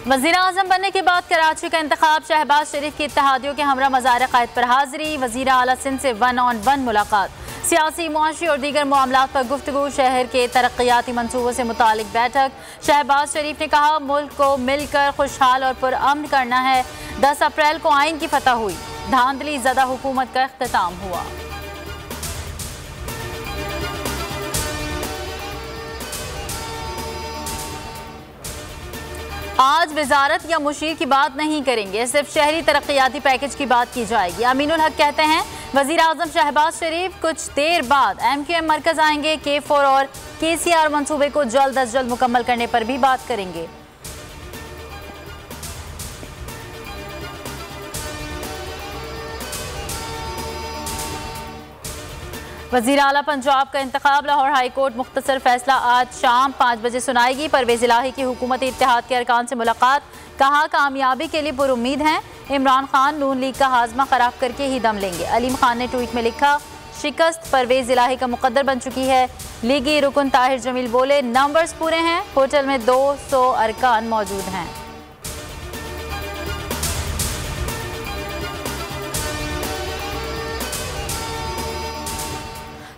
वज़ीर आज़म बनने के बाद कराची का इंतखाब, शहबाज शरीफ की इत्तेहादियों के हमरा मज़ार क़ायद पर हाजिरी, वज़ीर आला सिंध से 1-on-1 मुलाकात, सियासी, मुआशी और दीगर मामलात पर गुफ्तगू, शहर के तरक्याती मंसूबों से मुतालिक बैठक। शहबाज शरीफ ने कहा, मुल्क को मिलकर खुशहाल और पुरअमन करना है। 10 अप्रैल को आइन की फतह हुई, धांधली ज़दा हुकूमत का इख्तिताम हुआ। आज वजारत या मुशीर की बात नहीं करेंगे, सिर्फ शहरी तरक्याती पैकेज की बात की जाएगी। अमीनुल हक कहते हैं, वज़ीर आज़म शहबाज शरीफ कुछ देर बाद MQM मरकज आएंगे, K4 और KCR मंसूबे को जल्द अज जल्द मुकम्मल करने पर भी बात करेंगे। वज़ीर आला पंजाब का इंतखाब, लाहौर हाई कोर्ट मुख्तसर फैसला आज शाम 5 बजे सुनाएगी। परवेज़ इलाही की हुकूमती इत्तेहाद के अरकान से मुलाकात, कहा कामयाबी के लिए पुरुम्मीद हैं। इमरान खान नून लीग का हाजमा खराब करके ही दम लेंगे। अलीम खान ने ट्वीट में लिखा, शिकस्त परवेज़ इलाही का मुकद्दर बन चुकी है। लीगी रुकन ताहिर जमील बोले, नंबर्स पूरे हैं, होटल में 200 अरकान मौजूद हैं।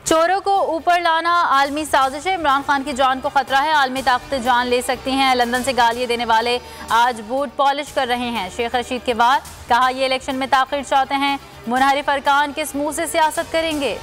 चोरों को ऊपर लाना आलमी साजिश है, इमरान खान की जान को खतरा है, आलमी ताकतें जान ले सकती हैं। लंदन से गालियां देने वाले आज बूट पॉलिश कर रहे हैं। शेख रशीद के बाद कहा, ये इलेक्शन में ताख़ीर चाहते हैं, मुनहरिफ अरकान किस मुंह से सियासत करेंगे।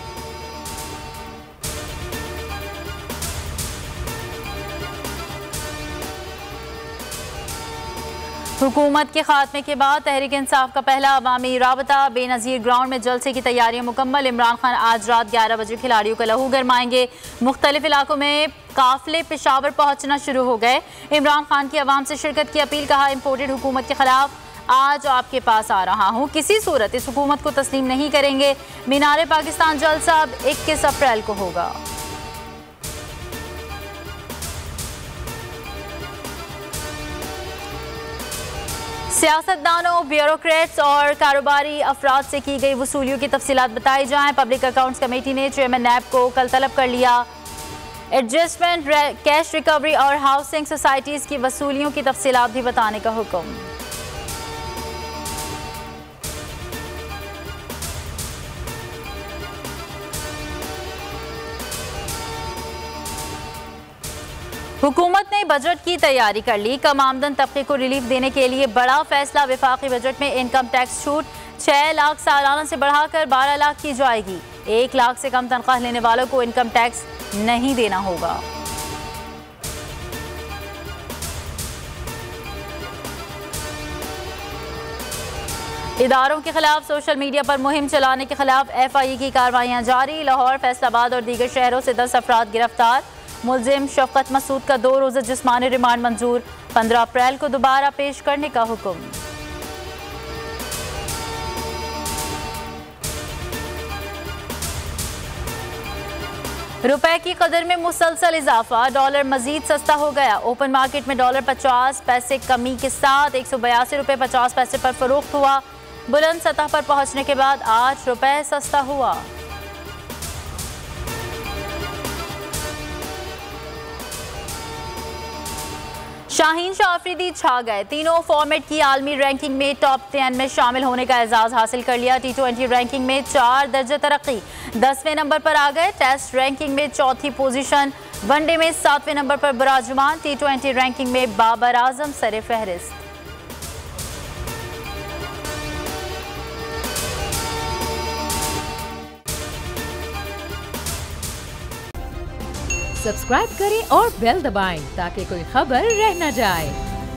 हुकूमत के खात्मे के बाद तहरीक इंसाफ का पहला अवामी राबता, बेनज़ीर ग्राउंड में जलसे की तैयारियां मुकम्मल। इमरान खान आज रात 11 बजे खिलाड़ियों का लहू गरमाएंगे। मुख्तलिफ इलाकों में काफिले पेशावर पहुंचना शुरू हो गए। इमरान खान की अवाम से शिरकत की अपील, कहा इम्पोर्टेड हुकूमत के खिलाफ आज आपके पास आ रहा हूँ, किसी सूरत इस हुकूमत को तस्लीम नहीं करेंगे। मीनारे पाकिस्तान जलसा अब 21 अप्रैल को होगा। सियासतदानों, ब्यूरोक्रेट्स और कारोबारी अफराद से की गई वसूलियों की तफसीलात बताई जाएं। पब्लिक अकाउंट्स कमेटी ने चेयरमैन नैब को कल तलब कर लिया। एडजस्टमेंट, कैश रिकवरी और हाउसिंग सोसाइटीज़ की वसूलियों की तफसीलात भी बताने का हुक्म। हुकूमत ने बजट की तैयारी कर ली। कम आमदन तबके को रिलीफ देने के लिए बड़ा फैसला, विफाकी बजट में इनकम टैक्स छूट 6 लाख सालाना से बढ़ाकर 12 लाख की जाएगी। 1 लाख से कम तनख्वाह लेने वालों को इनकम टैक्स नहीं देना होगा। इदारों के खिलाफ सोशल मीडिया पर मुहिम चलाने के खिलाफ FIE की कार्रवाइयां जारी। लाहौर, फैसलाबाद और दीगर शहरों से 10 अफराद गिरफ्तार। मुलजिम शफकत मसूद का 2 रोज़ा जिस्मानी रिमांड मंजूर, 15 अप्रैल को दोबारा पेश करने का हुक्म। रुपए की कदर में मुसलसल इजाफा, डॉलर मजीद सस्ता हो गया। ओपन मार्केट में डॉलर 50 पैसे कमी के साथ 182 रुपये 50 पैसे पर फरोख्त हुआ। बुलंद सतह पर पहुंचने के बाद 8 रुपये सस्ता हुआ। शाहीन शाह अफरीदी छा गए, तीनों फॉर्मेट की आलमी रैंकिंग में टॉप 10 में शामिल होने का एजाज हासिल कर लिया। T20 रैंकिंग में 4 दर्जे तरक्की, 10वें नंबर पर आ गए। टेस्ट रैंकिंग में 4थी पोजीशन, वनडे में 7वें नंबर पर बराजुमान। T20 रैंकिंग में बाबर आजम सरे फहरिस्त। सब्सक्राइब करें और बेल दबाएं ताकि कोई खबर रह न जाए।